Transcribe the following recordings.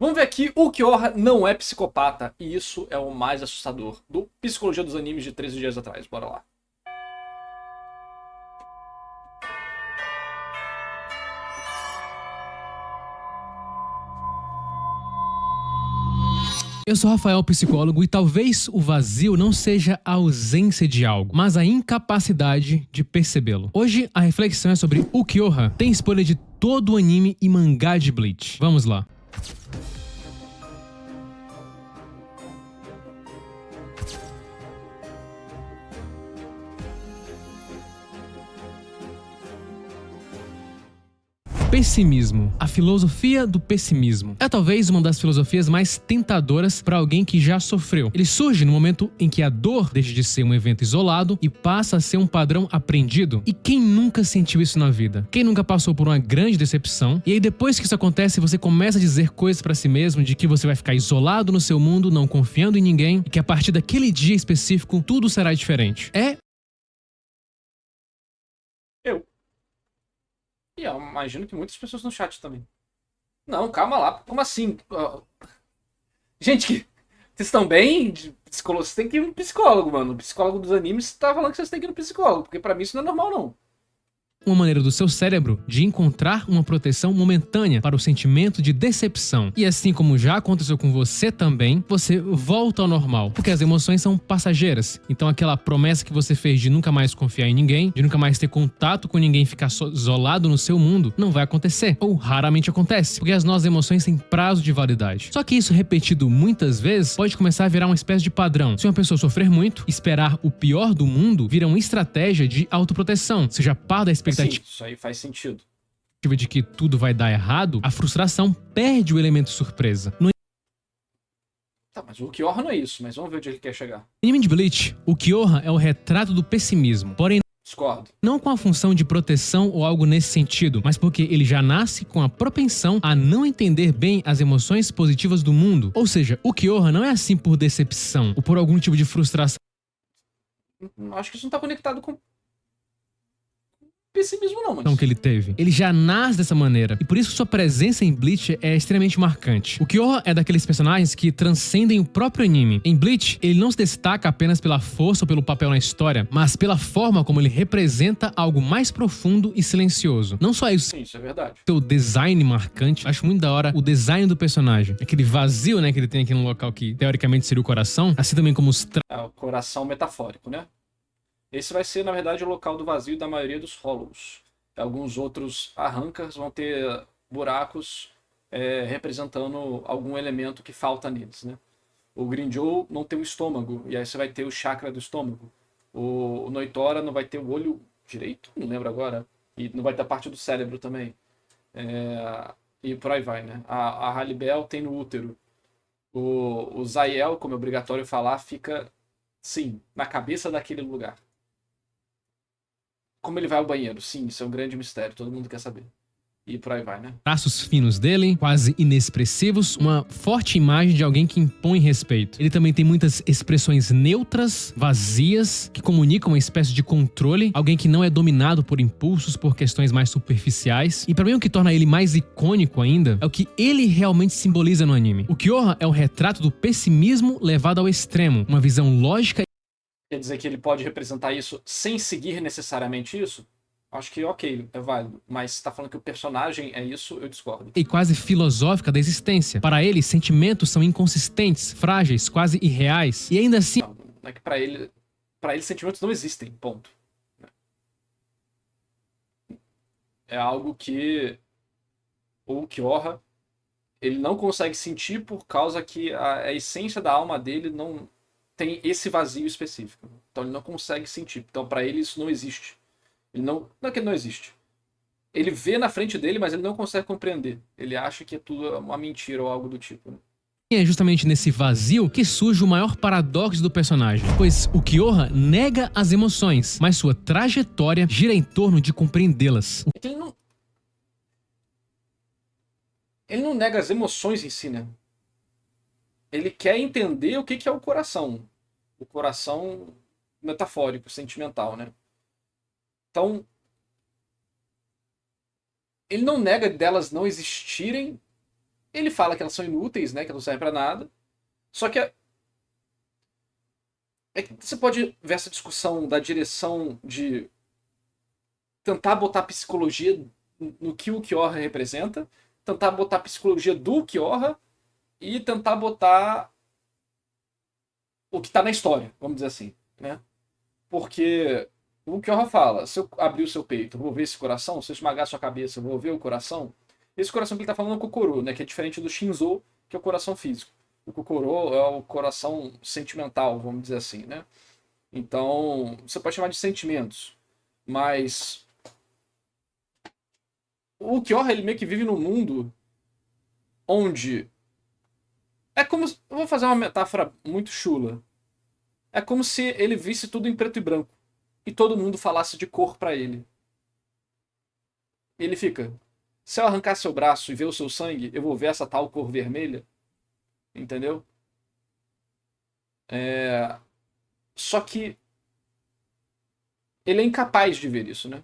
Vamos ver aqui, o Kyoha não é psicopata, e isso é o mais assustador do Psicologia dos Animes de 13 dias atrás. Bora lá. Eu sou Rafael, psicólogo, e talvez o vazio não seja a ausência de algo, mas a incapacidade de percebê-lo. Hoje a reflexão é sobre o Kyoha. Tem spoiler de todo o anime e mangá de Bleach. Vamos lá. Pessimismo. A filosofia do pessimismo é talvez uma das filosofias mais tentadoras para alguém que já sofreu. Ele surge no momento em que a dor deixa de ser um evento isolado e passa a ser um padrão aprendido. E quem nunca sentiu isso na vida? Quem nunca passou por uma grande decepção e aí depois que isso acontece você começa a dizer coisas para si mesmo de que você vai ficar isolado no seu mundo, não confiando em ninguém e que a partir daquele dia específico tudo será diferente. Eu. E eu imagino que muitas pessoas no chat também. Não, calma lá. Como assim? Gente, vocês estão bem? Vocês têm que ir no psicólogo, mano. O psicólogo dos animes tá falando que vocês têm que ir no psicólogo. Porque pra mim isso não é normal, não. Uma maneira do seu cérebro de encontrar uma proteção momentânea para o sentimento de decepção. E assim como já aconteceu com você também, você volta ao normal, porque as emoções são passageiras. Então aquela promessa que você fez de nunca mais confiar em ninguém, de nunca mais ter contato com ninguém, ficar isolado no seu mundo, não vai acontecer, ou raramente acontece, porque as nossas emoções têm prazo de validade. Só que isso repetido muitas vezes pode começar a virar uma espécie de padrão. Se uma pessoa sofrer muito, esperar o pior do mundo vira uma estratégia de autoproteção, seja par da expectativa. Sim, isso aí faz sentido. De que tudo vai dar errado, a frustração perde o elemento surpresa. No Tá, mas o Kyoha não é isso, mas vamos ver onde ele quer chegar. anime de Bleach, o Kyoha é o retrato do pessimismo, porém Discordo. não com a função de proteção ou algo nesse sentido, mas porque ele já nasce com a propensão a não entender bem as emoções positivas do mundo. Ou seja, o Kyoha não é assim por decepção ou por algum tipo de frustração Acho que isso não tá conectado com pessimismo, não, mas... que ele teve. Ele já nasce dessa maneira, e por isso sua presença em Bleach é extremamente marcante. O Kyoha é daqueles personagens que transcendem o próprio anime. Em Bleach, ele não se destaca apenas pela força ou pelo papel na história, mas pela forma como ele representa algo mais profundo e silencioso. Não só isso, Sim, isso é verdade. seu design marcante. Acho muito da hora o design do personagem. Aquele vazio, né, que ele tem aqui no local que teoricamente seria o coração, assim também como os É o coração metafórico, né? Esse vai ser, na verdade, o local do vazio da maioria dos Hollows. Alguns outros arrancas vão ter buracos representando algum elemento que falta neles, né? O Grinjow não tem o estômago, e aí você vai ter o chakra do estômago. O Noitora não vai ter o olho direito, não lembro agora, e não vai ter a parte do cérebro também. E por aí vai, né? A Halibel tem no útero. O Zael, como é obrigatório falar, fica, sim, na cabeça daquele lugar. Como ele vai ao banheiro? Sim, isso é um grande mistério, todo mundo quer saber. E por aí vai, né? traços finos dele, quase inexpressivos, uma forte imagem de alguém que impõe respeito. Ele também tem muitas expressões neutras, vazias, que comunicam uma espécie de controle, alguém que não é dominado por impulsos, por questões mais superficiais. E pra mim o que torna ele mais icônico ainda é o que ele realmente simboliza no anime. O Kyoha é o retrato do pessimismo levado ao extremo, uma visão lógica. Quer dizer que ele pode representar isso sem seguir necessariamente isso? Acho que ok, é válido. Mas se tá falando que o personagem é isso, eu discordo. E quase filosófica da existência. Para ele, sentimentos são inconsistentes, frágeis, quase irreais. E ainda assim, Não é que pra ele sentimentos não existem, ponto. É algo que o Kyoha ele não consegue sentir por causa que a essência da alma dele não tem esse vazio específico. Então ele não consegue sentir. Então pra ele isso não existe. Ele não é que ele não existe. Ele vê na frente dele, mas ele não consegue compreender. Ele acha que é tudo uma mentira ou algo do tipo, né? é justamente nesse vazio que surge o maior paradoxo do personagem, pois o Kyoha nega as emoções, mas sua trajetória gira em torno de compreendê-las. Ele não nega as emoções em si, né? Ele quer entender o que é o coração. O coração metafórico, sentimental, né? Então, ele não nega delas não existirem, Ele fala que elas são inúteis, né? Que não servem pra nada. Só que que você pode ver essa discussão da direção de tentar botar psicologia no que o Kyorra representa, tentar botar a psicologia do Kyorra e tentar botar o que tá na história, vamos dizer assim, né? Porque o Kyorra fala, se eu abrir o seu peito, eu vou ver esse coração, se eu esmagar a sua cabeça, eu vou ver o coração. Esse coração que ele tá falando é o Kokoro, né? Que é diferente do Shinzo, que é o coração físico. O Kokoro é o coração sentimental, vamos dizer assim, né? Então, você pode chamar de sentimentos, mas o Kyorra, ele meio que vive num mundo onde é como, eu vou fazer uma metáfora muito chula. É como se ele visse tudo em preto e branco e todo mundo falasse de cor pra ele. E ele fica, se eu arrancar seu braço e ver o seu sangue, eu vou ver essa tal cor vermelha, entendeu? Só que ele é incapaz de ver isso, né?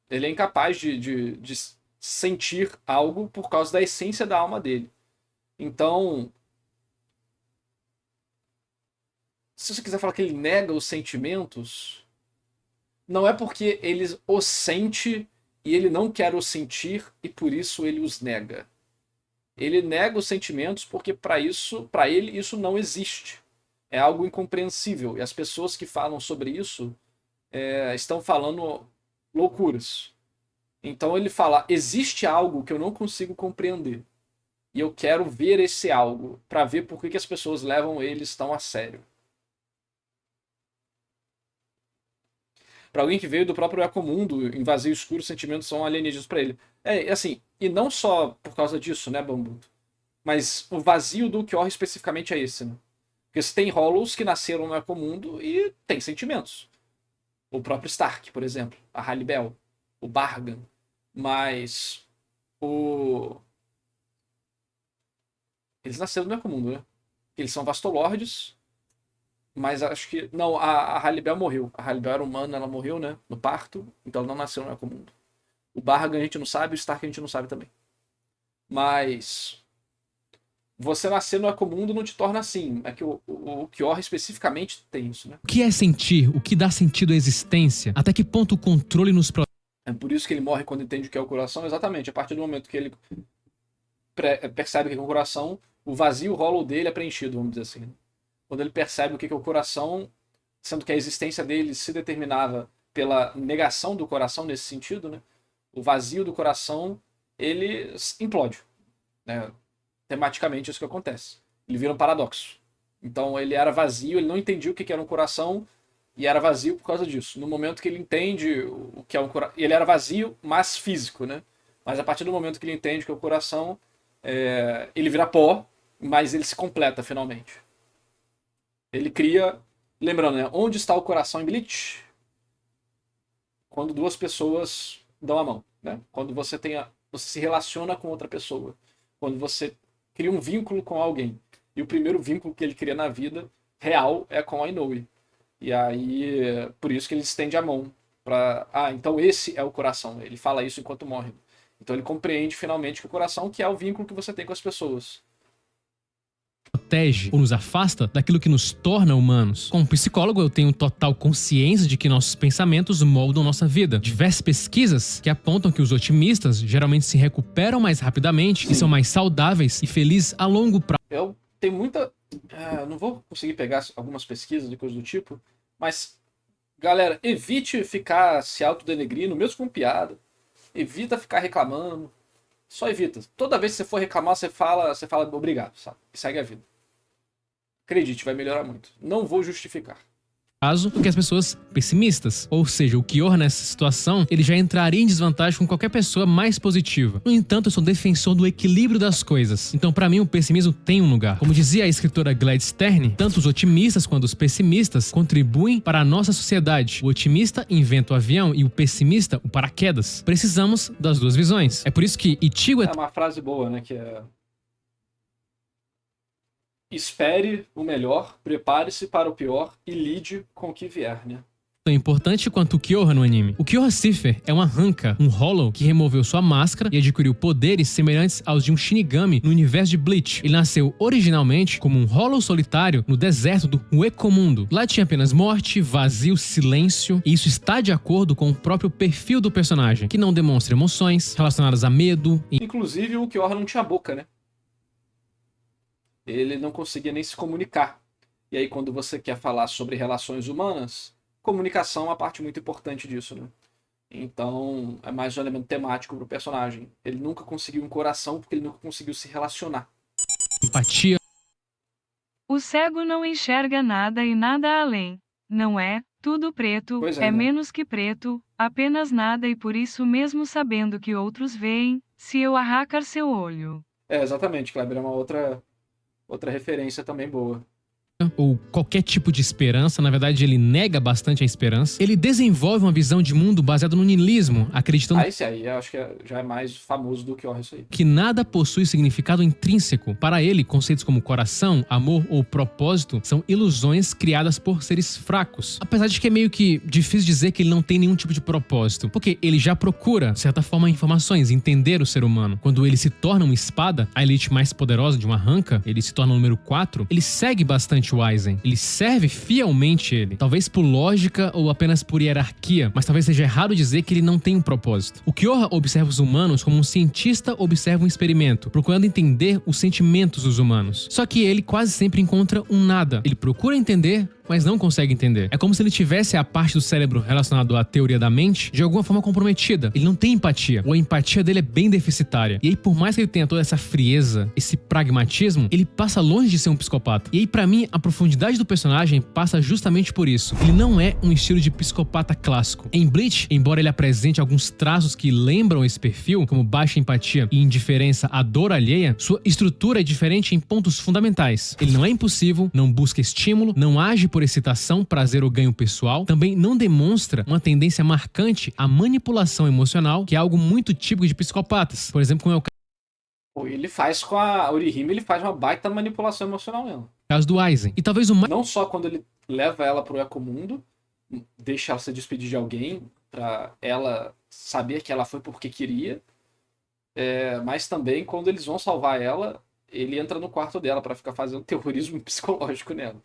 Ele é incapaz de sentir algo por causa da essência da alma dele. Então, se você quiser falar que ele nega os sentimentos, não é porque ele os sente e ele não quer os sentir e por isso ele os nega. Ele nega os sentimentos porque para ele isso não existe. É algo incompreensível. E as pessoas que falam sobre isso estão falando loucuras. Então ele fala: existe algo que eu não consigo compreender. E eu quero ver esse algo para ver por que as pessoas levam eles tão a sério. Para alguém que veio do próprio Ecomundo, em vazio escuro, sentimentos são alienígenas para ele. É assim, e não só por causa disso, né, Bambuto? Mas o vazio do Kyorra especificamente é esse, né? Porque você tem Hollows que nasceram no Ecomundo e tem sentimentos. O próprio Stark, por exemplo, a Halibel, o Bargan. Mas eles nasceram no Ecomundo, né? Eles são Vastolords, mas acho que... Não, a Halibel morreu. A Halibel era humana, ela morreu, né? No parto, então ela não nasceu no Ecomundo. O Bargan a gente não sabe, o Stark a gente não sabe também. Mas você nascer no Ecomundo não te torna assim. É que o Kyorra especificamente tem isso, né? O que é sentir? O que dá sentido à existência? Até que ponto o controle nos É por isso que ele morre quando entende o que é o coração. Exatamente, a partir do momento que ele percebe o que é o coração, o vazio hollow dele é preenchido, vamos dizer assim, né? Quando ele percebe o que é o coração, sendo que a existência dele se determinava pela negação do coração nesse sentido, né? O vazio do coração, ele implode, né? Tematicamente é isso que acontece. Ele vira um paradoxo. Então ele era vazio, ele não entendia o que era um coração e era vazio por causa disso. No momento que ele entende o que é um coração, ele era vazio, mas físico, né? Mas a partir do momento que ele entende que é o coração, ele vira pó, mas ele se completa finalmente. Ele cria, lembrando, né? Onde está o coração em Bleach? Quando duas pessoas dão a mão, né? Quando você se relaciona com outra pessoa, quando você cria um vínculo com alguém. E o primeiro vínculo que ele cria na vida real é com a Inoue. E aí, por isso que ele estende a mão para, então esse é o coração. Ele fala isso enquanto morre. Então ele compreende finalmente que o coração que é o vínculo que você tem com as pessoas. Protege ou nos afasta daquilo que nos torna humanos. Como psicólogo, eu tenho total consciência de que nossos pensamentos moldam nossa vida. Diversas pesquisas que apontam que os otimistas geralmente se recuperam mais rapidamente e são mais saudáveis e felizes a longo prazo. Eu tenho muita... não vou conseguir pegar algumas pesquisas de coisas do tipo, mas, galera, evite ficar se autodenegrindo, mesmo com piada. Evita ficar reclamando. Só evita. Toda vez que você for reclamar, você fala obrigado, sabe? E segue a vida. Acredite, vai melhorar muito. Não vou justificar. Do que as pessoas pessimistas. Ou seja, o Kyorra nessa situação, ele já entraria em desvantagem com qualquer pessoa mais positiva. No entanto, eu sou defensor do equilíbrio das coisas. Então, pra mim, o pessimismo tem um lugar. Como dizia a escritora Gladys Stern, tanto os otimistas quanto os pessimistas contribuem para a nossa sociedade. O otimista inventa o avião e o pessimista o paraquedas. Precisamos das duas visões. É por isso que Ichigo é uma frase boa, né, que é: espere o melhor, prepare-se para o pior e lide com o que vier, né? tão importante quanto o Kyoha no anime. O Kyoha Cipher é uma Hanka, um Hollow que removeu sua máscara e adquiriu poderes semelhantes aos de um Shinigami no universo de Bleach. Ele nasceu originalmente como um Hollow solitário no deserto do Uecomundo. Lá tinha apenas morte, vazio, silêncio, e isso está de acordo com o próprio perfil do personagem, que não demonstra emoções relacionadas a medo. Inclusive o Kyoha não tinha boca, né? Ele não conseguia nem se comunicar. E aí quando você quer falar sobre relações humanas, comunicação é uma parte muito importante disso, né? Então é mais um elemento temático pro personagem. Ele nunca conseguiu um coração porque ele nunca conseguiu se relacionar. Empatia. O cego não enxerga nada e nada além. Não é tudo preto, Pois é né? menos que preto, apenas nada, e por isso mesmo sabendo que outros veem, se eu arrancar seu olho. Exatamente, Kleber, é uma outra referência também boa. Ou qualquer tipo de esperança, na verdade ele nega bastante a esperança. Ele desenvolve uma visão de mundo baseada no niilismo, acreditando Esse aí eu acho que já é mais famoso do que o isso aí. que nada possui significado intrínseco. Para ele, conceitos como coração, amor ou propósito são ilusões criadas por seres fracos. Apesar de que é meio que difícil dizer que ele não tem nenhum tipo de propósito, porque ele já procura, de certa forma, informações, entender o ser humano. Quando ele se torna uma espada, a elite mais poderosa de uma Hanka, ele se torna o número 4, ele segue bastante o Aizen. Ele serve fielmente ele. Talvez por lógica ou apenas por hierarquia, mas talvez seja errado dizer que ele não tem um propósito. O Kyoha observa os humanos como um cientista observa um experimento, procurando entender os sentimentos dos humanos. Só que ele quase sempre encontra um nada. Ele procura entender, mas não consegue entender. É como se ele tivesse a parte do cérebro relacionada à teoria da mente de alguma forma comprometida. Ele não tem empatia, ou a empatia dele é bem deficitária. E aí, por mais que ele tenha toda essa frieza, esse pragmatismo, ele passa longe de ser um psicopata. E aí, pra mim, a profundidade do personagem passa justamente por isso. Ele não é um estilo de psicopata clássico. Em Bleach, embora ele apresente alguns traços que lembram esse perfil, como baixa empatia e indiferença à dor alheia, sua estrutura é diferente em pontos fundamentais. Ele não é impulsivo, não busca estímulo, não age por excitação, prazer ou ganho pessoal, também não demonstra uma tendência marcante à manipulação emocional, que é algo muito típico de psicopatas. Por exemplo, como é o Ele faz com a Orihime, ele faz uma baita manipulação emocional mesmo. caso do Aizen. E talvez o mais Não só quando ele leva ela pro Ecomundo, deixa ela se despedir de alguém, pra ela saber que ela foi porque queria, mas também quando eles vão salvar ela, ele entra no quarto dela pra ficar fazendo terrorismo psicológico nela.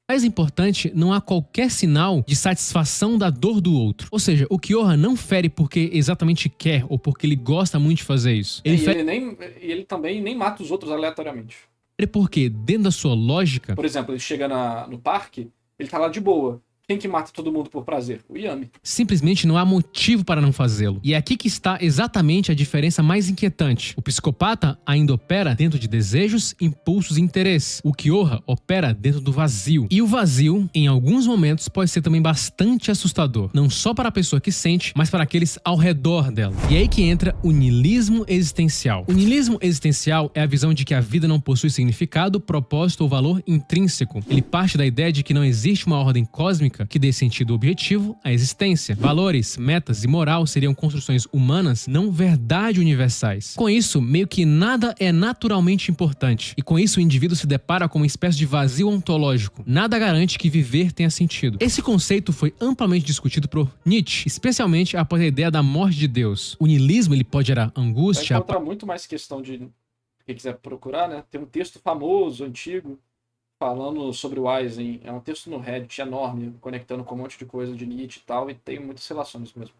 mais importante, não há qualquer sinal de satisfação da dor do outro. Ou seja, o Kyoha não fere porque exatamente quer ou porque ele gosta muito de fazer isso. Ele fere Ele também nem mata os outros aleatoriamente. porque, dentro da sua lógica, Por exemplo, ele chega no parque, ele tá lá de boa. Quem que mata todo mundo por prazer? O Yami. simplesmente não há motivo para não fazê-lo. E é aqui que está exatamente a diferença mais inquietante. O psicopata ainda opera dentro de desejos, impulsos e interesses. O Kyoha opera dentro do vazio. E o vazio, em alguns momentos, pode ser também bastante assustador. Não só para a pessoa que sente, mas para aqueles ao redor dela. E é aí que entra o niilismo existencial. O niilismo existencial é a visão de que a vida não possui significado, propósito ou valor intrínseco. Ele parte da ideia de que não existe uma ordem cósmica que dê sentido objetivo à existência. Valores, metas e moral seriam construções humanas, não verdade universais. Com isso, meio que nada é naturalmente importante. E com isso o indivíduo se depara com uma espécie de vazio ontológico. Nada garante que viver tenha sentido. Esse conceito foi amplamente discutido por Nietzsche, especialmente após a ideia da morte de Deus. O niilismo ele pode gerar Vai angústia, encontrar muito mais questão de quem quiser procurar, né? Tem um texto famoso, antigo, falando sobre o Aizen. É um texto no Reddit enorme, conectando com um monte de coisa de Nietzsche e tal, e tem muitas relações mesmo.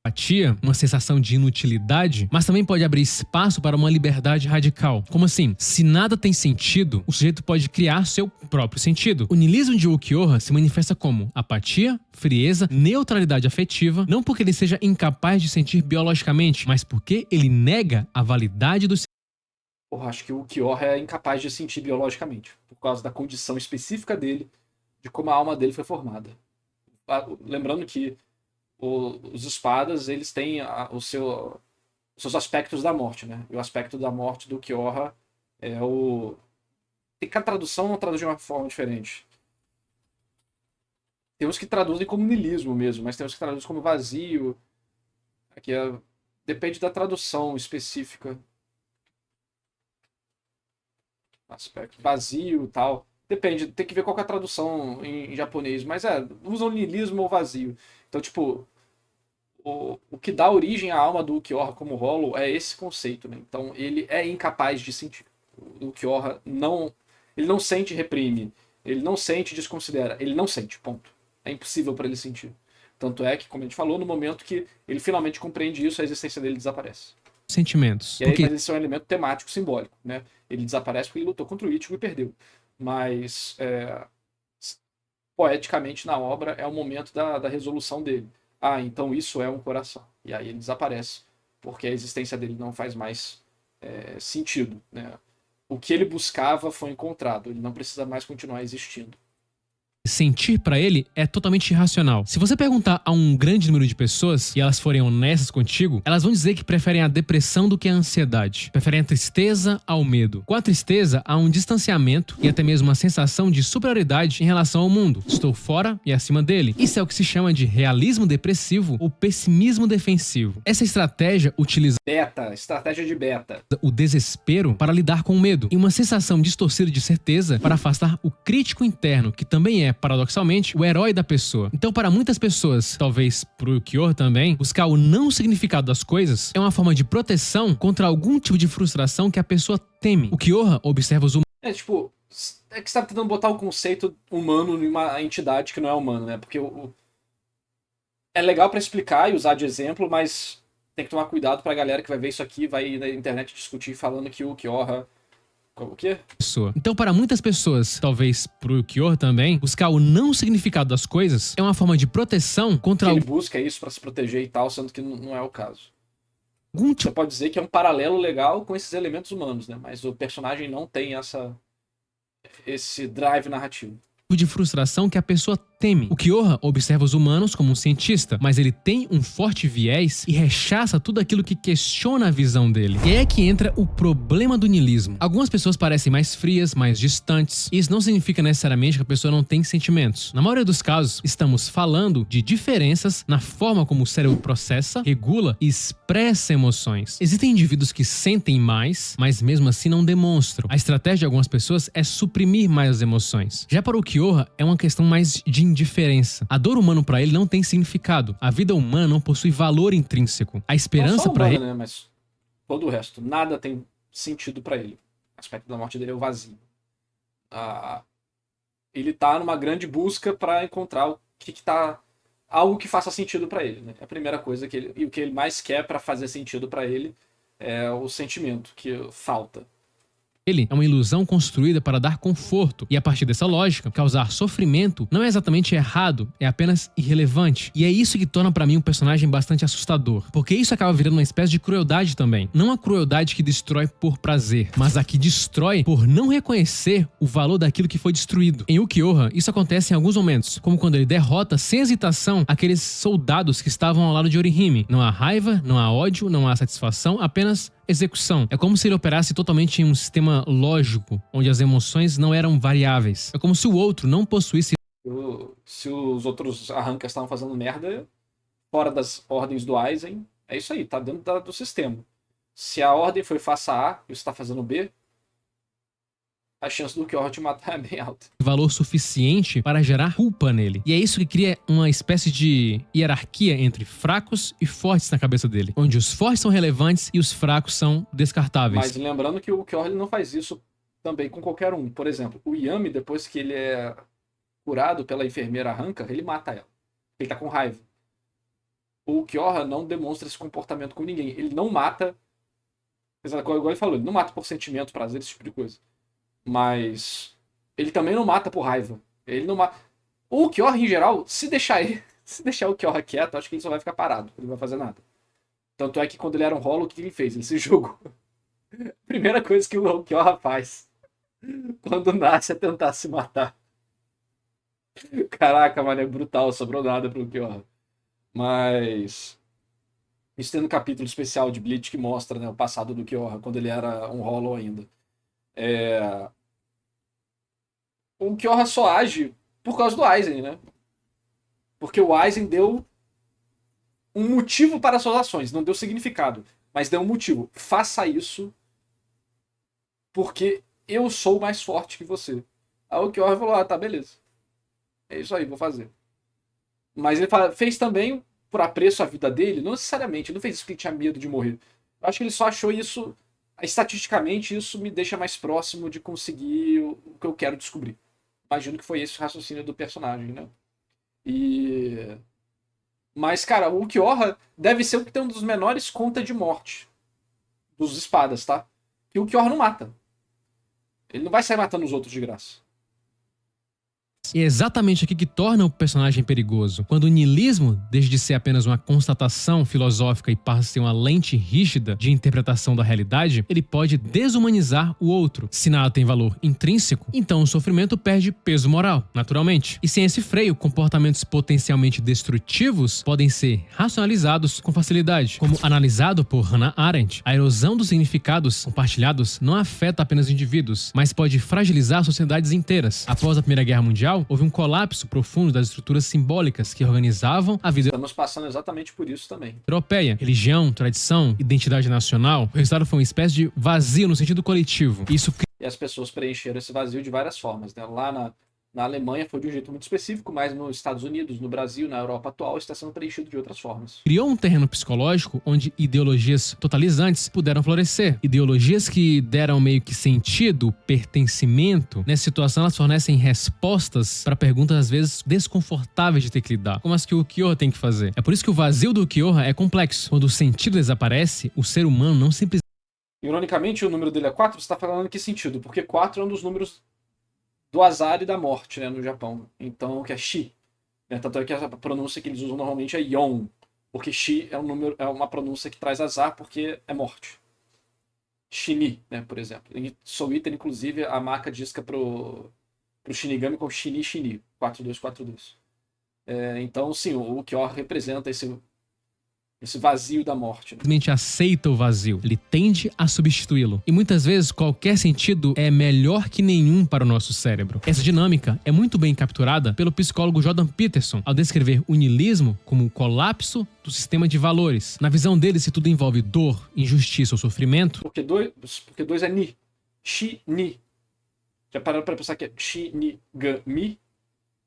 apatia, uma sensação de inutilidade, mas também pode abrir espaço para uma liberdade radical. Como assim? Se nada tem sentido, o sujeito pode criar seu próprio sentido. O niilismo de Kyoha se manifesta como apatia, frieza, neutralidade afetiva, não porque ele seja incapaz de sentir biologicamente, mas porque ele nega a validade do Porra, acho que o Kyoha é incapaz de sentir biologicamente, por causa da condição específica dele, de como a alma dele foi formada. Lembrando que os espadas, eles têm os seus aspectos da morte, né? E o aspecto da morte do Kyoha é o... Tem que a tradução não traduz de uma forma diferente. Tem uns que traduzem como niilismo mesmo, mas tem uns que traduzem como vazio. Aqui depende da tradução específica. Aspecto vazio e tal. Depende, tem que ver qual que é a tradução em japonês, mas usam niilismo ou vazio. Então, tipo, o que dá origem à alma do Ulquiorra como Hollow é esse conceito, né? Então, ele é incapaz de sentir. O Ulquiorra não... Ele não sente e reprime. Ele não sente e desconsidera. Ele não sente, ponto. É impossível para ele sentir. Tanto é que, como a gente falou, no momento que ele finalmente compreende isso, a existência dele desaparece. Sentimentos. E aí, mas esse é um elemento temático simbólico, né? Ele desaparece porque ele lutou contra o Ichigo e perdeu. Mas, poeticamente, na obra, é o momento da resolução dele. Ah, então isso é um coração. E aí ele desaparece, porque a existência dele não faz mais sentido, né? O que ele buscava foi encontrado, ele não precisa mais continuar existindo. Sentir pra ele é totalmente irracional. Se você perguntar a um grande número de pessoas e elas forem honestas contigo, elas vão dizer que preferem a depressão do que a ansiedade. Preferem a tristeza ao medo. Com a tristeza, há um distanciamento e até mesmo uma sensação de superioridade em relação ao mundo. Estou fora e acima dele. Isso é o que se chama de realismo depressivo ou pessimismo defensivo. Essa estratégia utiliza Estratégia de beta. o desespero para lidar com o medo e uma sensação distorcida de certeza para afastar o crítico interno, que também é, paradoxalmente, o herói da pessoa. Então, para muitas pessoas, talvez pro Ulquiorra também, buscar o não significado das coisas é uma forma de proteção contra algum tipo de frustração que a pessoa teme. O Ulquiorra observa os humanos. É que você tá tentando botar o conceito humano em uma entidade que não é humana, né? Porque é legal para explicar e usar de exemplo, mas tem que tomar cuidado pra galera que vai ver isso aqui, vai na internet discutir falando que o Ulquiorra... O quê? Então, para muitas pessoas, talvez pro Ulquiorra também, buscar o não significado das coisas é uma forma de proteção contra Ele busca isso pra se proteger e tal, sendo que não é o caso. algum Você tipo pode dizer que é um paralelo legal com esses elementos humanos, né? Mas o personagem não tem esse drive narrativo. de frustração que a pessoa teme. O Ulquiorra observa os humanos como um cientista, mas ele tem um forte viés e rechaça tudo aquilo que questiona a visão dele. E é que entra o problema do niilismo. Algumas pessoas parecem mais frias, mais distantes, e isso não significa necessariamente que a pessoa não tem sentimentos. Na maioria dos casos, estamos falando de diferenças na forma como o cérebro processa, regula e expressa emoções. Existem indivíduos que sentem mais, mas mesmo assim não demonstram. A estratégia de algumas pessoas é suprimir mais as emoções. Já para o Ulquiorra, é uma questão mais de indiferença. A dor humana para ele não tem significado. A vida humana não possui valor intrínseco. A esperança para ele, né? Mas todo o resto, nada tem sentido para ele. O aspecto da morte dele é o vazio. Ele tá numa grande busca para encontrar o que tá algo que faça sentido para ele, né? A primeira coisa e o que ele mais quer para fazer sentido para ele é o sentimento que falta. ele é uma ilusão construída para dar conforto, e a partir dessa lógica, causar sofrimento não é exatamente errado, é apenas irrelevante. E é isso que torna pra mim um personagem bastante assustador, porque isso acaba virando uma espécie de crueldade também. Não a crueldade que destrói por prazer, mas a que destrói por não reconhecer o valor daquilo que foi destruído. Em Ulquiorra, isso acontece em alguns momentos, como quando ele derrota sem hesitação aqueles soldados que estavam ao lado de Orihime. Não há raiva, não há ódio, não há satisfação, apenas execução. É como se ele operasse totalmente em um sistema lógico, onde as emoções não eram variáveis. É como se o outro não possuísse... Se os outros arrancas estavam fazendo merda, fora das ordens do Aizen, é isso aí, tá dentro do sistema. Se a ordem foi faça A e você está fazendo B, a chance do Ulquiorra te matar é bem alta. valor suficiente para gerar culpa nele. E é isso que cria uma espécie de hierarquia entre fracos e fortes na cabeça dele, onde os fortes são relevantes e os fracos são descartáveis. Mas lembrando que o Ulquiorra não faz isso também com qualquer um. Por exemplo, o Yami, depois que ele é curado pela enfermeira arranca, ele mata ela. Ele tá com raiva. O Ulquiorra não demonstra esse comportamento com ninguém. Ele não mata, igual ele falou, ele não mata por sentimento, prazer, esse tipo de coisa. Mas ele também não mata por raiva. Ele não mata. O Ulquiorra, em geral, se deixar o Ulquiorra quieto, acho que ele só vai ficar parado. Ele não vai fazer nada. Tanto é que quando ele era um Hollow, o que ele fez? Ele se jogou. Primeira coisa que o Ulquiorra faz quando nasce é tentar se matar. Caraca, mano, é brutal. Sobrou nada pro Ulquiorra. Mas... isso tem um capítulo especial de Bleach que mostra, né, o passado do Ulquiorra, quando ele era um Hollow ainda. O Ulquiorra só age por causa do Aizen, né? Porque o Aizen deu um motivo para suas ações, não deu significado, mas deu um motivo. Faça isso porque eu sou mais forte que você. Aí o Kyorra falou, tá, beleza. É isso aí, vou fazer. Mas ele fez também por apreço à vida dele, não necessariamente, ele não fez isso porque ele tinha medo de morrer. Eu acho que ele só achou isso, estatisticamente, isso me deixa mais próximo de conseguir o que eu quero descobrir. Imagino que foi esse o raciocínio do personagem, né? E... Mas, cara, o Kyorra deve ser o que tem um dos menores conta de morte dos espadas, tá? E o Kyorra não mata. Ele não vai sair matando os outros de graça. E é exatamente aqui que torna o personagem perigoso. Quando o niilismo deixa de ser apenas uma constatação filosófica e passa a ser uma lente rígida de interpretação da realidade, ele pode desumanizar o outro. Se nada tem valor intrínseco, então o sofrimento perde peso moral, naturalmente. E sem esse freio, comportamentos potencialmente destrutivos podem ser racionalizados com facilidade. Como analisado por Hannah Arendt, a erosão dos significados compartilhados não afeta apenas indivíduos, mas pode fragilizar sociedades inteiras. Após a Primeira Guerra Mundial, houve um colapso profundo das estruturas simbólicas que organizavam a vida Estamos passando exatamente por isso também. europeia. Religião, tradição, identidade nacional. O resultado foi uma espécie de vazio no sentido coletivo. Isso E as pessoas preencheram esse vazio de várias formas, né? Lá na Alemanha foi de um jeito muito específico, mas nos Estados Unidos, no Brasil, na Europa atual, está sendo preenchido de outras formas. criou um terreno psicológico onde ideologias totalizantes puderam florescer. Ideologias que deram meio que sentido, pertencimento. Nessa situação, elas fornecem respostas para perguntas às vezes desconfortáveis de ter que lidar, como as que o Kyorra tem que fazer. É por isso que o vazio do Kyorra é complexo. Quando o sentido desaparece, o ser humano não simplesmente... Ironicamente, o número dele é 4, você está falando em que sentido? Porque 4 é um dos números do azar e da morte, né, no Japão. Então, que é Shi. Né? Tanto é que a pronúncia que eles usam normalmente é Yon. Porque Shi é uma pronúncia que traz azar porque é morte. Shini, né, por exemplo. Em Soul Eater, inclusive, a marca disca pro Shinigami com Shini Shini. 4242. Então, sim, o Kyorra representa esse vazio da morte. Né? aceita o vazio, ele tende a substituí-lo. E muitas vezes qualquer sentido é melhor que nenhum para o nosso cérebro. Essa dinâmica é muito bem capturada pelo psicólogo Jordan Peterson ao descrever o niilismo como o colapso do sistema de valores. Na visão dele, se tudo envolve dor, injustiça ou sofrimento... Porque dois é ni. Shi-ni. Já pararam para pensar que é Shinigami?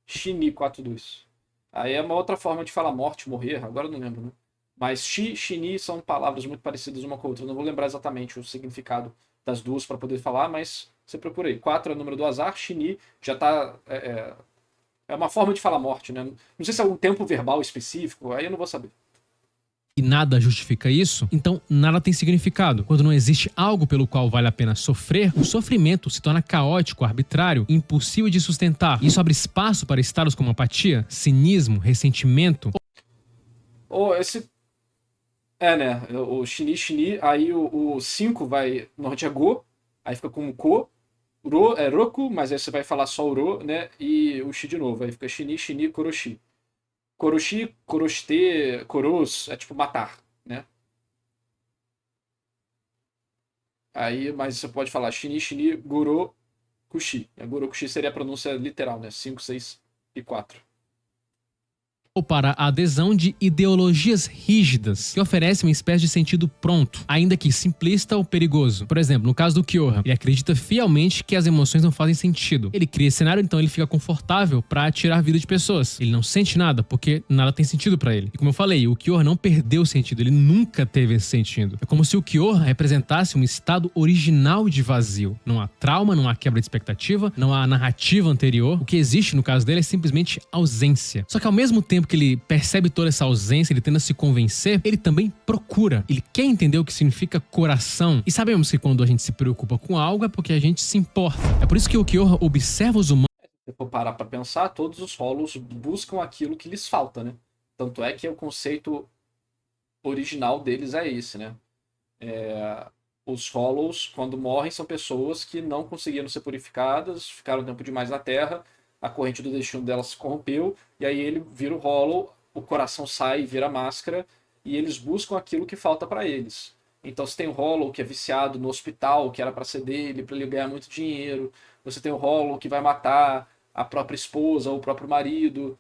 Shini 42. Aí é uma outra forma de falar morte, morrer, agora eu não lembro, né? Mas Shi e Shini são palavras muito parecidas uma com a outra. Eu não vou lembrar exatamente o significado das duas para poder falar, mas você procura aí. 4 é o número do azar, Shini já tá... É uma forma de falar morte, né? Não sei se é algum tempo verbal específico, aí eu não vou saber. E nada justifica isso, então nada tem significado. Quando não existe algo pelo qual vale a pena sofrer, o sofrimento se torna caótico, arbitrário e impossível de sustentar. Isso abre espaço para estados como apatia, cinismo, ressentimento... né? O Shini, aí o 5 vai. Normalmente é Go, aí fica com Ko. Roku, mas aí você vai falar só o Ro, né? E o Shi de novo, aí fica Shini, Koroshi. Koroshi, Koroshite, Koros, é tipo matar, né? Aí, mas você pode falar Shini, Gorokushi. Gorokushi seria a pronúncia literal, né? 5, 6 e 4. ou para a adesão de ideologias rígidas, que oferecem uma espécie de sentido pronto, ainda que simplista ou perigoso. Por exemplo, no caso do Kyorra, ele acredita fielmente que as emoções não fazem sentido. Ele cria esse cenário, então ele fica confortável para tirar a vida de pessoas. Ele não sente nada, porque nada tem sentido para ele. E como eu falei, o Kyorra não perdeu o sentido, ele nunca teve esse sentido. É como se o Kyorra representasse um estado original de vazio. Não há trauma, não há quebra de expectativa, não há narrativa anterior. O que existe no caso dele é simplesmente ausência. Só que ao mesmo tempo que ele percebe toda essa ausência, ele tenta se convencer, ele também procura. Ele quer entender o que significa coração. E sabemos que quando a gente se preocupa com algo é porque a gente se importa. É por isso que o Kyorra observa os humanos. Se for parar para pensar, todos os Hollows buscam aquilo que lhes falta, né? Tanto é que o conceito original deles é esse, né? Os Hollows, quando morrem, são pessoas que não conseguiram ser purificadas, ficaram tempo demais na Terra, a corrente do destino delas se corrompeu, e aí ele vira o Hollow, o coração sai e vira máscara, e eles buscam aquilo que falta para eles. Então você tem o Hollow que é viciado no hospital, que era para ser dele, para ele ganhar muito dinheiro. Você tem o Hollow que vai matar a própria esposa ou o próprio marido,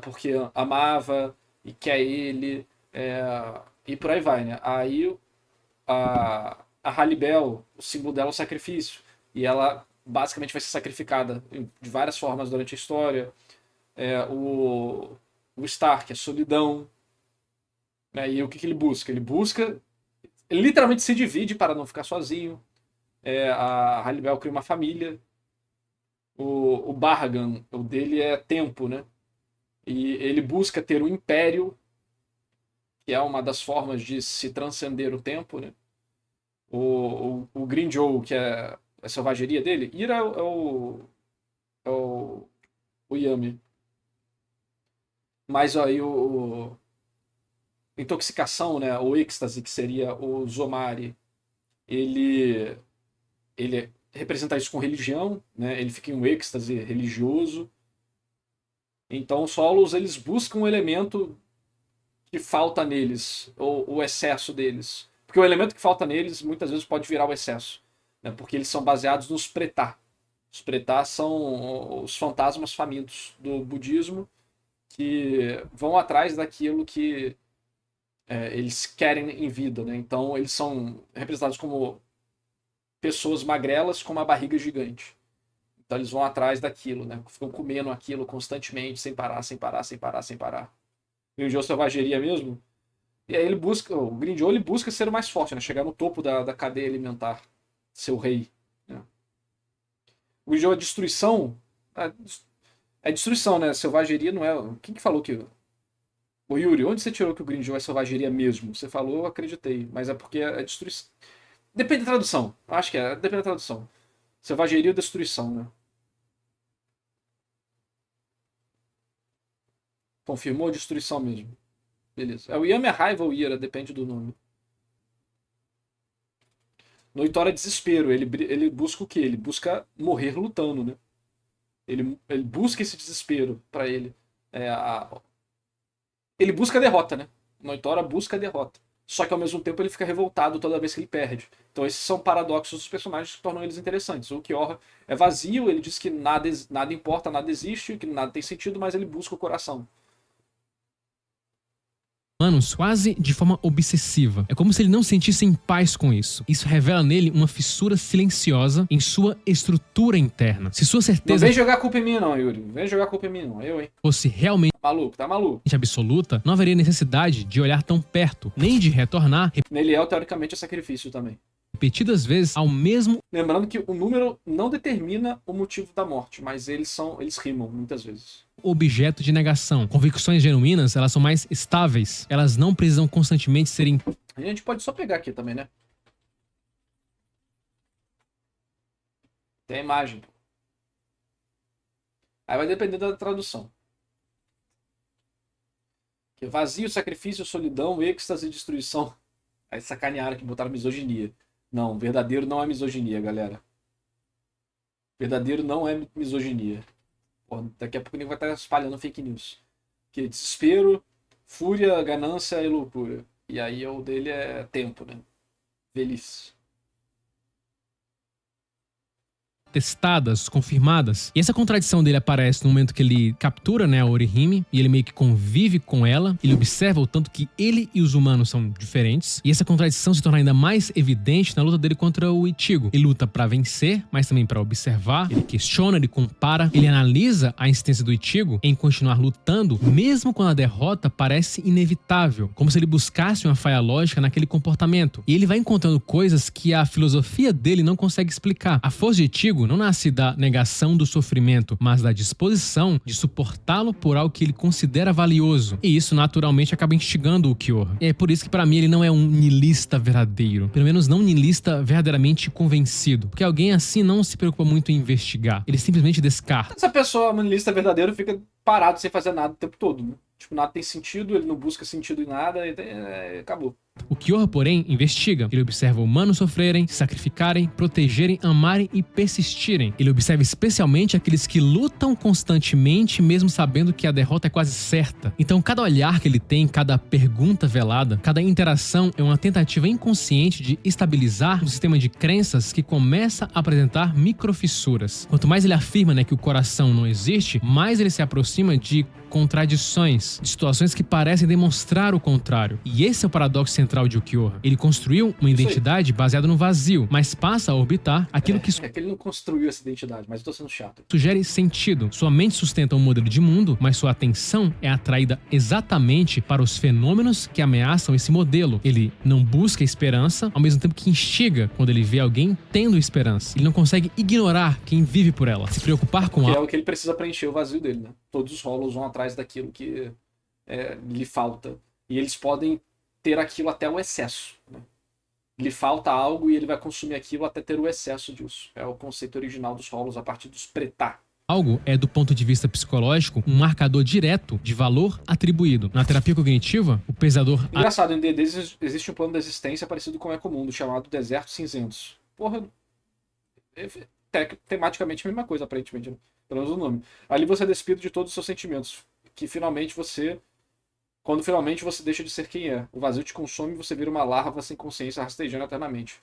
porque amava e quer ele, e por aí vai, né? Aí a Halibel, o símbolo dela é o sacrifício, e ela basicamente vai ser sacrificada de várias formas durante a história. O Stark, a solidão. Né? E o que ele busca? Ele literalmente se divide para não ficar sozinho. A Hallybell cria uma família. O Barragan, o dele é tempo, né? E ele busca ter um império, que é uma das formas de se transcender o tempo, né? O Greyjoy, que é a selvageria dele. Ira é o Yami. Mas aí intoxicação, né? O êxtase, que seria o Zomari, ele representa isso com religião, né? Ele fica em um êxtase religioso. Então os solos, eles buscam um elemento que falta neles, ou o excesso deles. Porque o elemento que falta neles muitas vezes pode virar o excesso, né? Porque eles são baseados nos Pretá. Os Pretá são os fantasmas famintos do budismo, que vão atrás daquilo que eles querem em vida, né? Então eles são representados como pessoas magrelas com uma barriga gigante. Então eles vão atrás daquilo, né? Ficam comendo aquilo constantemente, sem parar. Greyjoy selvageria mesmo. E aí o Greyjoy ele busca ser o mais forte, né? Chegar no topo da cadeia alimentar, ser o rei. Né? O Greyjoy é destruição. É destruição, né? Selvageria não é. Quem que falou que. Ô Yuri, onde você tirou que o Greyjoy é selvageria mesmo? Você falou, eu acreditei. Mas é porque é destruição. Depende da tradução. Acho que depende da tradução. Selvageria ou destruição, né? Confirmou destruição mesmo. Beleza. O Yami é raiva ou ira, depende do nome. Noitora é desespero. Ele busca o quê? Ele busca morrer lutando, né? Ele busca esse desespero pra ele. Ele busca a derrota, né? Noitora busca a derrota. Só que ao mesmo tempo ele fica revoltado toda vez que ele perde. Então esses são paradoxos dos personagens que tornam eles interessantes. O Qyora é vazio, ele diz que nada importa, nada existe, que nada tem sentido, mas ele busca o coração. Humanos quase de forma obsessiva. É como se ele não sentisse em paz com isso. Isso revela nele uma fissura silenciosa em sua estrutura interna. Se sua certeza... Não vem jogar culpa em mim não, Yuri. Vem jogar culpa em mim não. Eu, hein. Fosse realmente... Tá maluco. Absoluta, não haveria necessidade de olhar tão perto, nem de retornar... Neliel, teoricamente, é sacrifício também. Repetidas vezes ao mesmo... Lembrando que o número não determina o motivo da morte, mas eles rimam muitas vezes. Objeto de negação. Convicções genuínas, elas são mais estáveis. Elas não precisam constantemente serem... A gente pode só pegar aqui também, né? Tem a imagem. Aí vai depender da tradução. Que vazio, sacrifício, solidão, êxtase e destruição. Aí sacanearam que botaram misoginia. Não, verdadeiro não é misoginia, galera. Verdadeiro não é misoginia. Pô, daqui a pouco ele vai estar espalhando fake news. Que desespero, fúria, ganância e loucura. E aí o dele é tempo, né? Velhice. Testadas, confirmadas. E essa contradição dele aparece no momento que ele captura, né, a Orihime, e ele meio que convive com ela. Ele observa o tanto que ele e os humanos são diferentes. E essa contradição se torna ainda mais evidente na luta dele contra o Ichigo. Ele luta pra vencer, mas também pra observar. Ele questiona, ele compara, ele analisa a insistência do Ichigo em continuar lutando, mesmo quando a derrota parece inevitável. Como se ele buscasse uma falha lógica naquele comportamento. E ele vai encontrando coisas que a filosofia dele não consegue explicar. A força de Ichigo não nasce da negação do sofrimento, mas da disposição de suportá-lo por algo que ele considera valioso. E isso naturalmente acaba instigando o Qyora. E é por isso que pra mim ele não é um niilista verdadeiro. Pelo menos não um niilista verdadeiramente convencido. Porque alguém assim não se preocupa muito em investigar. Ele simplesmente descarta. Essa pessoa, um niilista verdadeiro, fica parado sem fazer nada o tempo todo, né? Tipo, nada tem sentido, ele não busca sentido em nada e acabou. O Qyora, porém, investiga. Ele observa humanos sofrerem, se sacrificarem, protegerem, amarem e persistirem. Ele observa especialmente aqueles que lutam constantemente, mesmo sabendo que a derrota é quase certa. Então, cada olhar que ele tem, cada pergunta velada, cada interação é uma tentativa inconsciente de estabilizar um sistema de crenças que começa a apresentar microfissuras. Quanto mais ele afirma, né, que o coração não existe, mais ele se aproxima de contradições, de situações que parecem demonstrar o contrário. E esse é o paradoxo central de Ulquiorra. Ele construiu uma identidade baseada no vazio, mas passa a orbitar aquilo que É que ele não construiu essa identidade, mas eu tô sendo chato. sugere sentido. Sua mente sustenta um modelo de mundo, mas sua atenção é atraída exatamente para os fenômenos que ameaçam esse modelo. Ele não busca esperança, ao mesmo tempo que instiga quando ele vê alguém tendo esperança. Ele não consegue ignorar quem vive por ela. Se preocupar com Que é algo o que ele precisa preencher o vazio dele, né? Todos os Hollows vão atrás daquilo que lhe falta. E eles podem ter aquilo até o excesso, né? Lhe falta algo e ele vai consumir aquilo até ter o excesso disso. É o conceito original dos Hollows a partir dos Pretá. Algo é, do ponto de vista psicológico, um marcador direto de valor atribuído. Na terapia cognitiva, o pesador... Engraçado, em D&D existe um plano de existência parecido com o Ecomundo, chamado Desertos Cinzentos. Porra, tematicamente a mesma coisa, aparentemente, né? Pelo menos o nome. Ali você é despido de todos os seus sentimentos, que quando finalmente você deixa de ser quem é. O vazio te consome e você vira uma larva sem consciência rastejando eternamente.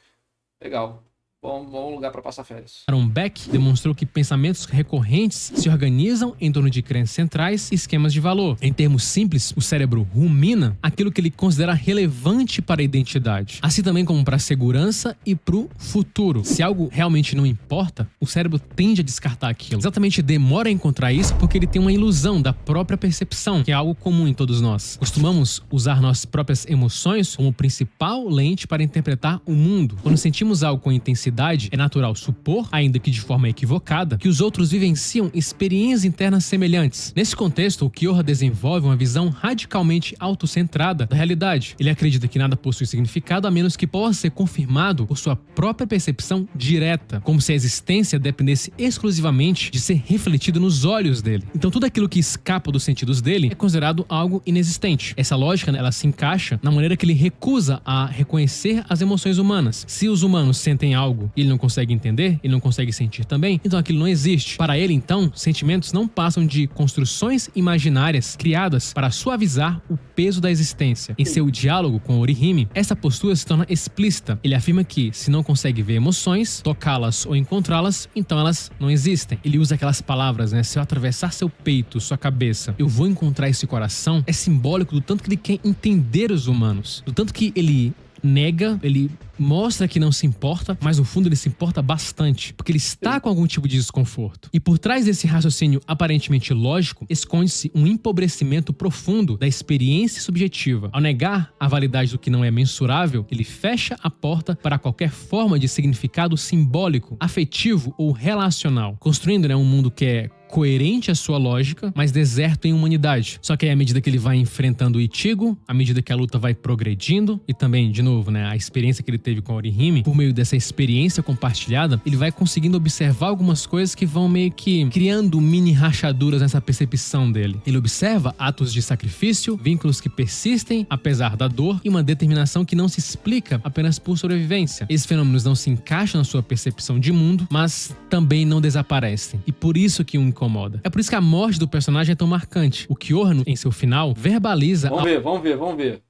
Legal. Bom lugar para passar férias. Aaron Beck demonstrou que pensamentos recorrentes se organizam em torno de crenças centrais e esquemas de valor. Em termos simples, o cérebro rumina aquilo que ele considera relevante para a identidade, assim também como para a segurança e para o futuro. Se algo realmente não importa, o cérebro tende a descartar aquilo. Exatamente demora a encontrar isso porque ele tem uma ilusão da própria percepção, que é algo comum em todos nós. Costumamos usar nossas próprias emoções como principal lente para interpretar o mundo. Quando sentimos algo com intensidade, é natural supor, ainda que de forma equivocada, que os outros vivenciam experiências internas semelhantes. Nesse contexto, Ulquiorra desenvolve uma visão radicalmente autocentrada da realidade. Ele acredita que nada possui significado a menos que possa ser confirmado por sua própria percepção direta, como se a existência dependesse exclusivamente de ser refletido nos olhos dele. Então tudo aquilo que escapa dos sentidos dele é considerado algo inexistente. Essa lógica, ela se encaixa na maneira que ele recusa a reconhecer as emoções humanas. Se os humanos sentem algo e ele não consegue entender, ele não consegue sentir também, então aquilo não existe. Para ele, então, sentimentos não passam de construções imaginárias criadas para suavizar o peso da existência. Em seu diálogo com Orihime, essa postura se torna explícita. Ele afirma que, se não consegue ver emoções, tocá-las ou encontrá-las, então elas não existem. Ele usa aquelas palavras, né? Se eu atravessar seu peito, sua cabeça, eu vou encontrar esse coração. É simbólico do tanto que ele quer entender os humanos, do tanto que ele nega, ele mostra que não se importa, mas no fundo ele se importa bastante, porque ele está com algum tipo de desconforto. E por trás desse raciocínio aparentemente lógico, esconde-se um empobrecimento profundo da experiência subjetiva. Ao negar a validade do que não é mensurável, ele fecha a porta para qualquer forma de significado simbólico, afetivo ou relacional, construindo, né, um mundo que é coerente à sua lógica, mas deserto em humanidade. Só que aí, à medida que ele vai enfrentando o Ichigo, à medida que a luta vai progredindo, e também, de novo, né, a experiência que ele teve com a Orihime, por meio dessa experiência compartilhada, ele vai conseguindo observar algumas coisas que vão meio que criando mini rachaduras nessa percepção dele. Ele observa atos de sacrifício, vínculos que persistem apesar da dor e uma determinação que não se explica apenas por sobrevivência. Esses fenômenos não se encaixam na sua percepção de mundo, mas também não desaparecem. E por isso que incomoda. É por isso que a morte do personagem é tão marcante. O Ulquiorra, em seu final, verbaliza... Vamos ver.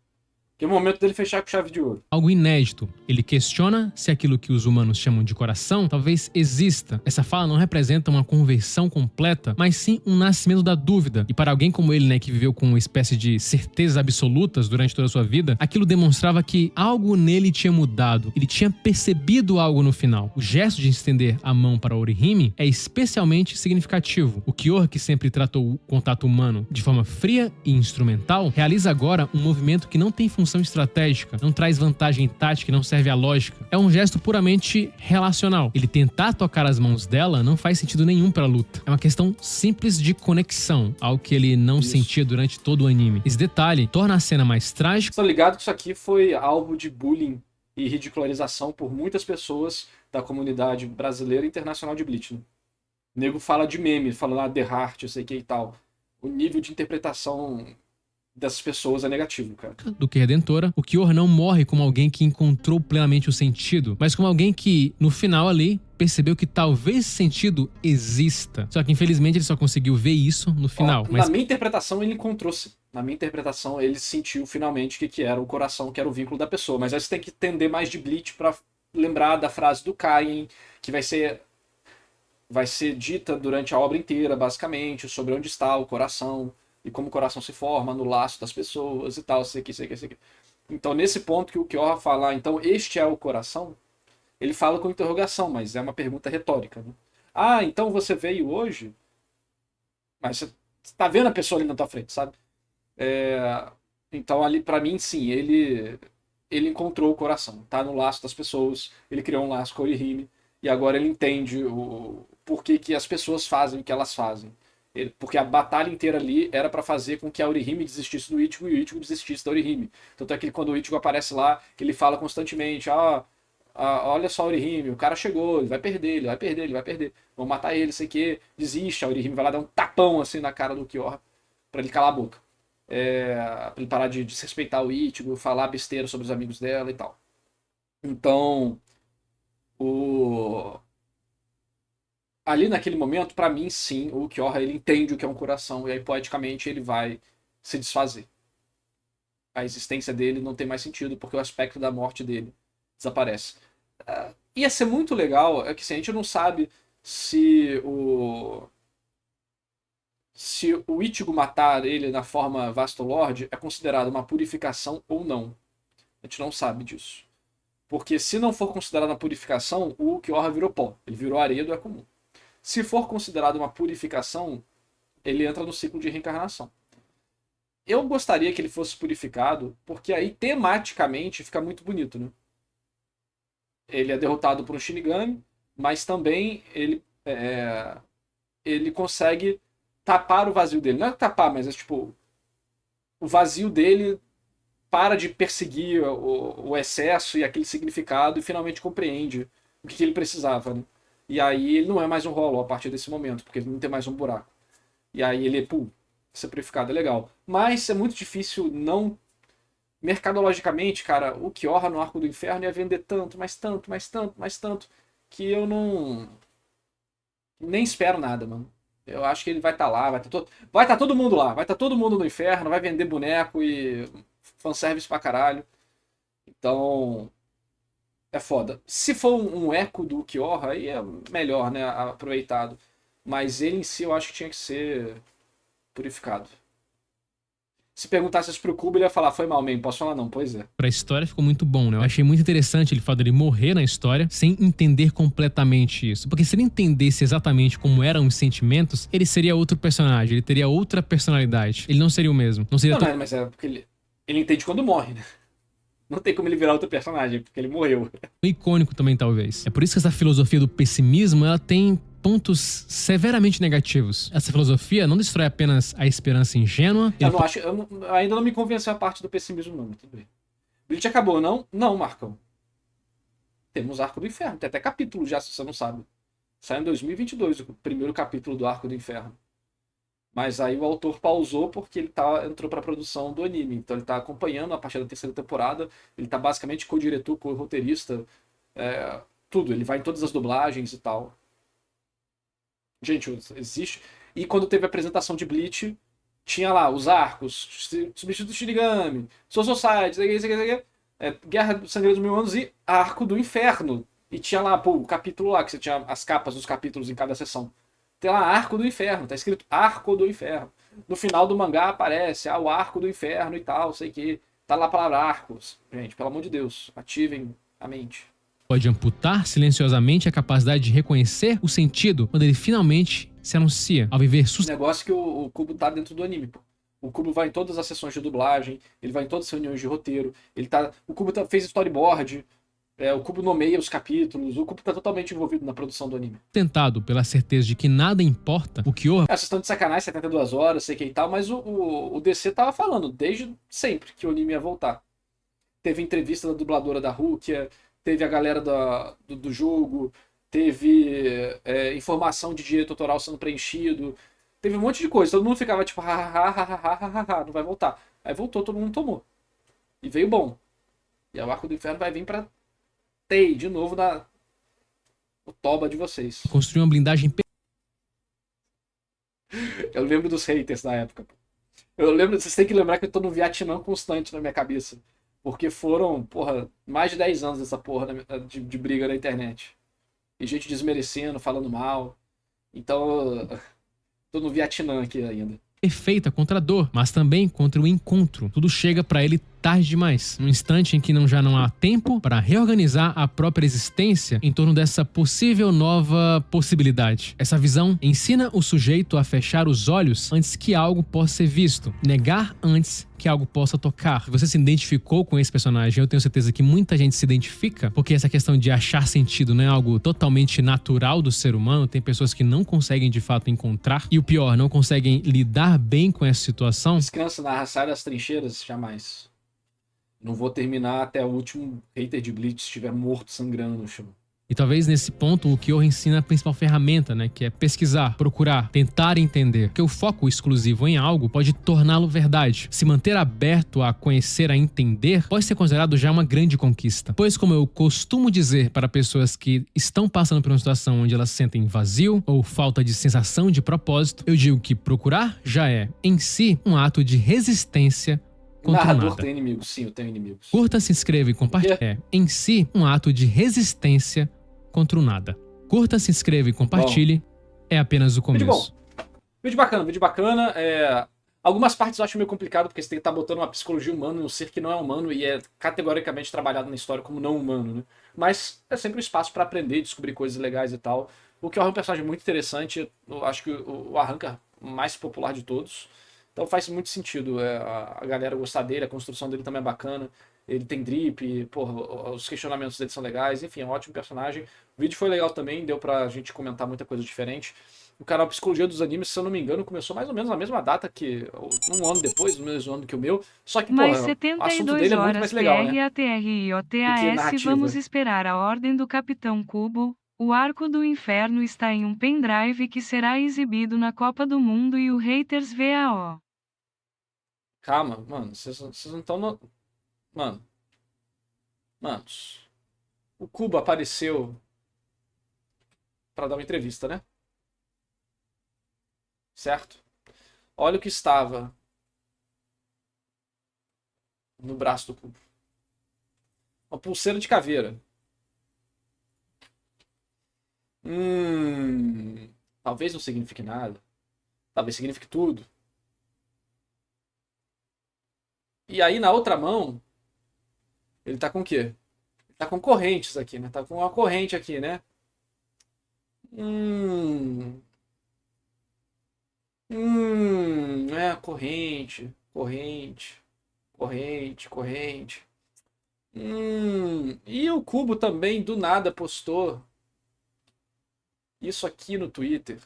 Que é o momento dele fechar com chave de ouro. Algo inédito. Ele questiona se aquilo que os humanos chamam de coração talvez exista. Essa fala não representa uma conversão completa, mas sim um nascimento da dúvida. E para alguém como ele, né, que viveu com uma espécie de certezas absolutas durante toda a sua vida, aquilo demonstrava que algo nele tinha mudado. Ele tinha percebido algo no final. O gesto de estender a mão para Orihime é especialmente significativo. O Ulquiorra, que sempre tratou o contato humano de forma fria e instrumental, realiza agora um movimento que não tem função estratégica, não traz vantagem tática e não serve à lógica. É um gesto puramente relacional. Ele tentar tocar as mãos dela não faz sentido nenhum pra luta. É uma questão simples de conexão, algo que ele não sentia durante todo o anime. Esse detalhe torna a cena mais trágica. Tô ligado que isso aqui foi alvo de bullying e ridicularização por muitas pessoas da comunidade brasileira e internacional de Bleach, né? O nego fala de meme, fala lá The Heart, eu sei que e tal. O nível de interpretação dessas pessoas é negativo, cara. Do que redentora, o Ulquiorra não morre como alguém que encontrou plenamente o sentido, mas como alguém que, no final ali, percebeu que talvez esse sentido exista. Só que, infelizmente, ele só conseguiu ver isso no final. Na minha interpretação, ele encontrou-se. Na minha interpretação, ele sentiu finalmente que era o coração, que era o vínculo da pessoa. Mas aí você tem que entender mais de Bleach pra lembrar da frase do Kain, que vai ser dita durante a obra inteira, basicamente, sobre onde está o coração e como o coração se forma no laço das pessoas e tal, sei que. Então, nesse ponto que o Kyoha fala, então este é o coração, ele fala com interrogação, mas é uma pergunta retórica, né? Ah, então você veio hoje? Mas você tá vendo a pessoa ali na tua frente, sabe? Então, ali, pra mim, sim, ele encontrou o coração, tá no laço das pessoas, ele criou um laço com o Orihime, e agora ele entende o porquê que as pessoas fazem o que elas fazem. Porque a batalha inteira ali era pra fazer com que a Orihime desistisse do Ichigo e o Ichigo desistisse da Orihime. Tanto é que quando o Ichigo aparece lá, ele fala constantemente, olha só a Orihime, o cara chegou, ele vai perder, ele vai perder, ele vai perder. Vão matar ele, sei que, desiste, a Orihime vai lá dar um tapão assim na cara do Kyoha pra ele calar a boca. Pra ele parar de desrespeitar o Ichigo, falar besteira sobre os amigos dela e tal. Então, ali naquele momento, pra mim, sim, o Kyoha ele entende o que é um coração e aí poeticamente ele vai se desfazer. A existência dele não tem mais sentido porque o aspecto da morte dele desaparece. Ia ser muito legal, é que assim, a gente não sabe se o Ichigo matar ele na forma Vastolord é considerado uma purificação ou não. A gente não sabe disso. Porque se não for considerado uma purificação, o Kyoha virou pó. Ele virou areia do comum. Se for considerado uma purificação, ele entra no ciclo de reencarnação. Eu gostaria que ele fosse purificado, porque aí tematicamente fica muito bonito, né? Ele é derrotado por um Shinigami, mas também ele consegue tapar o vazio dele. Não é tapar, mas é tipo, o vazio dele para de perseguir o excesso e aquele significado e finalmente compreende o que ele precisava, né? E aí ele não é mais um Hollow a partir desse momento, porque ele não tem mais um buraco. E aí ele, ser purificado é legal. Mas é muito difícil não... Mercadologicamente, cara, o Kyoha no Arco do Inferno ia vender tanto, mais tanto, mais tanto, mais tanto, que eu não... nem espero nada, mano. Eu acho que ele vai estar lá, vai estar todo mundo lá, vai estar todo mundo no inferno, vai vender boneco e fanservice pra caralho. Então, é foda. Se for um eco do Kyoha, aí é melhor, né, aproveitado. Mas ele em si eu acho que tinha que ser purificado. Se perguntasse isso pro Kubo, ele ia falar, foi mal, man, posso falar não? Pois é. Pra história ficou muito bom, né? Eu achei muito interessante ele falar dele morrer na história sem entender completamente isso. Porque se ele entendesse exatamente como eram os sentimentos, ele seria outro personagem, ele teria outra personalidade. Ele não seria o mesmo. Não seria Não, mas é porque ele entende quando morre, né? Não tem como ele virar outro personagem, porque ele morreu. icônico também, talvez. É por isso que essa filosofia do pessimismo, ela tem pontos severamente negativos. Essa filosofia não destrói apenas a esperança ingênua. Eu ainda não me convenceu a parte do pessimismo, não. Tudo bem. Bleach acabou, não? Não, Marcão. Temos Arco do Inferno. Tem até capítulo já, se você não sabe. Sai em 2022 o primeiro capítulo do Arco do Inferno. Mas aí o autor pausou porque ele entrou pra produção do anime. Então ele tá acompanhando a partir da terceira temporada. Ele tá basicamente co-diretor, co-roteirista. Tudo. Ele vai em todas as dublagens e tal. Gente, existe. E quando teve a apresentação de Bleach, tinha lá os arcos, Substituto Shinigami, Soul Society, Guerra do Sangre dos Mil Anos e Arco do Inferno. E tinha lá, o capítulo lá, que você tinha as capas dos capítulos em cada sessão. Tem lá Arco do Inferno, tá escrito Arco do Inferno. No final do mangá aparece, o Arco do Inferno e tal, sei que. Tá lá a palavra arcos. Gente, pelo amor de Deus, ativem a mente. Pode amputar silenciosamente a capacidade de reconhecer o sentido quando ele finalmente se anuncia ao viver negócio que o Kubo tá dentro do anime, pô. O Kubo vai em todas as sessões de dublagem, ele vai em todas as reuniões de roteiro, o Kubo fez storyboard, o Kubo nomeia os capítulos, o Kubo tá totalmente envolvido na produção do anime. Tentado pela certeza de que nada importa, o Kyoha... Vocês estão de sacanagem, 72 horas, sei que e tal, mas o DC tava falando desde sempre que o anime ia voltar. Teve entrevista da dubladora da Rukia, teve a galera do jogo, teve informação de direito autoral sendo preenchido, teve um monte de coisa. Todo mundo ficava tipo, não vai voltar. Aí voltou, todo mundo tomou. E veio bom. E o Arco do Inferno vai vir pra Tei, de novo, o toba de vocês. Construiu uma blindagem... Eu lembro dos haters da época. Vocês têm que lembrar que eu tô no Vietnã constante na minha cabeça. Porque foram, mais de 10 anos dessa de briga na internet. E gente desmerecendo, falando mal. Então, tô no Vietnã aqui ainda. Perfeita contra a dor, mas também contra o encontro. Tudo chega pra ele tarde demais. Num instante em que já não há tempo para reorganizar a própria existência em torno dessa possível nova possibilidade. Essa visão ensina o sujeito a fechar os olhos antes que algo possa ser visto, negar antes que algo possa tocar. Se você se identificou com esse personagem, eu tenho certeza que muita gente se identifica, porque essa questão de achar sentido não é algo totalmente natural do ser humano. Tem pessoas que não conseguem de fato encontrar, e o pior, não conseguem lidar bem com essa situação. Descansa na sai das trincheiras, jamais. Não vou terminar até o último hater de Bleach estiver morto, sangrando no chão. E talvez nesse ponto o Kyoto ensina a principal ferramenta, né? Que é pesquisar, procurar, tentar entender. Porque o foco exclusivo em algo pode torná-lo verdade. Se manter aberto a conhecer, a entender, pode ser considerado já uma grande conquista. Pois, como eu costumo dizer para pessoas que estão passando por uma situação onde elas sentem vazio ou falta de sensação de propósito, eu digo que procurar já é, em si, um ato de resistência contra o Narrador nada. tem inimigos, sim, eu tenho inimigos. Curta, se inscreva e compartilhe. É, em si, um ato de resistência contra o nada. Curta, se inscreva e compartilhe. É apenas o Vídeo começo. bom. Vídeo bacana, vídeo bacana. Algumas partes eu acho meio complicado, porque você tem que estar botando uma psicologia humana num ser que não é humano e é categoricamente trabalhado na história como não humano, né? Mas é sempre um espaço para aprender, descobrir coisas legais e tal. O que é um personagem muito interessante. Eu acho que o Arrancar mais popular de todos. Então faz muito sentido a galera gostar dele, a construção dele também é bacana. Ele tem drip, porra, os questionamentos dele são legais, enfim, é um ótimo personagem. O vídeo foi legal também, deu pra gente comentar muita coisa diferente. O canal Psicologia dos Animes, se eu não me engano, começou mais ou menos na mesma data que... um ano depois, no mesmo ano que o meu. Só que, Mais porra, o assunto 72 dele é muito horas mais legal, né? Do que PRATRIOTAS, narrativa. vamos esperar a ordem do Capitão Cubo. O Arco do Inferno está em um pendrive que será exibido na Copa do Mundo e o Haters VAO. Calma, mano, vocês não estão no... Manos, o Kubo apareceu pra dar uma entrevista, né? Certo? Olha o que estava no braço do Kubo. Uma pulseira de caveira. Talvez não signifique nada. Talvez signifique tudo. E aí na outra mão, ele tá com o quê? Ele tá com correntes aqui, né? Tá com uma corrente aqui, né? Corrente, corrente, corrente, corrente. E o Kubo também do nada postou isso aqui no Twitter.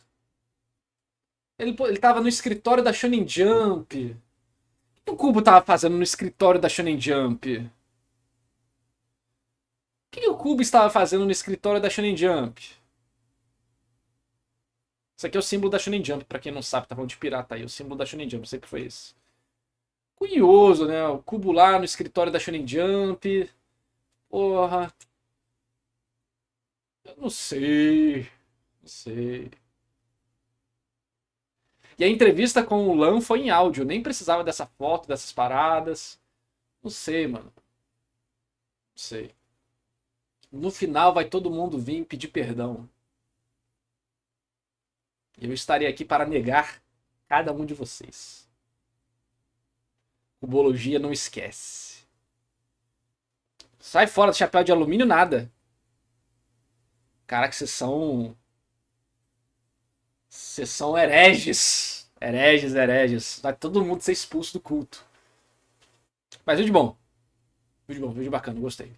Ele tava no escritório da Shonen Jump. O que o Kubo tava fazendo no escritório da Shonen Jump? O que o Kubo estava fazendo no escritório da Shonen Jump? Isso aqui é o símbolo da Shonen Jump, pra quem não sabe, tá falando de pirata aí. O símbolo da Shonen Jump, sempre foi esse. Curioso, né? O Kubo lá no escritório da Shonen Jump. Porra. Eu não sei. Não sei. E a entrevista com o Lan foi em áudio. Nem precisava dessa foto, dessas paradas. Não sei, mano. Não sei. No final vai todo mundo vir pedir perdão. Eu estarei aqui para negar cada um de vocês. Cubologia não esquece. Sai fora do chapéu de alumínio, nada. Caraca, vocês são... Vocês são hereges. Hereges, hereges. Vai todo mundo ser expulso do culto. Mas vídeo bom. Vídeo bom, vídeo bacana, gostei.